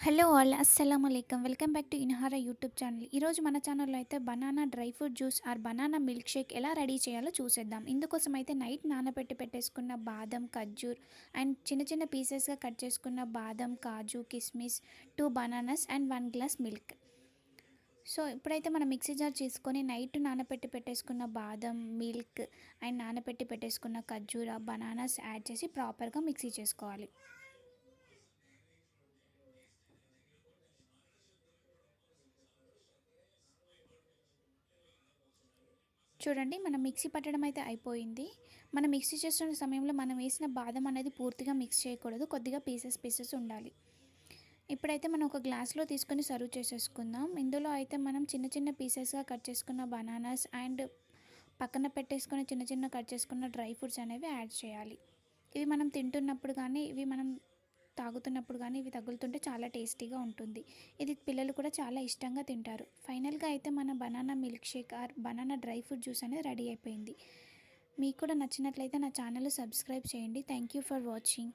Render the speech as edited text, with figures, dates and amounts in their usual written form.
Hello all అస్సలం అయికం welcome back to Inhara YouTube channel. ఈరోజు మన ఛానల్లో అయితే banana dry fruit juice or banana milk shake ఎలా రెడీ చేయాలో చూసేద్దాం. ఇందుకోసం అయితే నైట్ నానబెట్టి పెట్టేసుకున్న బాదం, ఖర్జూర్ అండ్ చిన్న చిన్న పీసెస్గా కట్ చేసుకున్న బాదం, కాజు, కిస్మిస్, 2 bananas and 1 glass milk. So ఇప్పుడైతే మనం మిక్సీ జార్ చేసుకొని నైట్ నానబెట్టి పెట్టేసుకున్న బాదం, మిల్క్ అండ్ నానబెట్టి పెట్టేసుకున్న ఖర్జూర, బనానాస్ యాడ్ చేసి ప్రాపర్గా మిక్సీ చేసుకోవాలి. చూడండి, మనం మిక్సీ పట్టడం అయితే అయిపోయింది. మనం మిక్సీ చేస్తున్న సమయంలో మనం వేసిన బాదం అనేది పూర్తిగా మిక్స్ చేయకూడదు, కొద్దిగా పీసెస్ ఉండాలి. ఇప్పుడైతే మనం ఒక గ్లాస్లో తీసుకొని సర్వ్ చేసేసుకుందాం. ఇందులో అయితే మనం చిన్న చిన్న పీసెస్గా కట్ చేసుకున్న బనానాస్ అండ్ పక్కన పెట్టేసుకొని చిన్న చిన్న కట్ చేసుకున్న డ్రై ఫ్రూట్స్ అనేవి యాడ్ చేయాలి. ఇవి మనం తింటున్నప్పుడు కానీ మనం తాగుతున్నప్పుడు కానీ ఇవి తగులుతుంటే చాలా టేస్టీగా ఉంటుంది. ఇది పిల్లలు కూడా చాలా ఇష్టంగా తింటారు. ఫైనల్గా అయితే మన banana milk shake or banana dry fruit juice అనేది రెడీ అయిపోయింది. మీకు కూడా నచ్చినట్లయితే నా ఛానల్ సబ్స్క్రైబ్ చేయండి. Thank you for watching.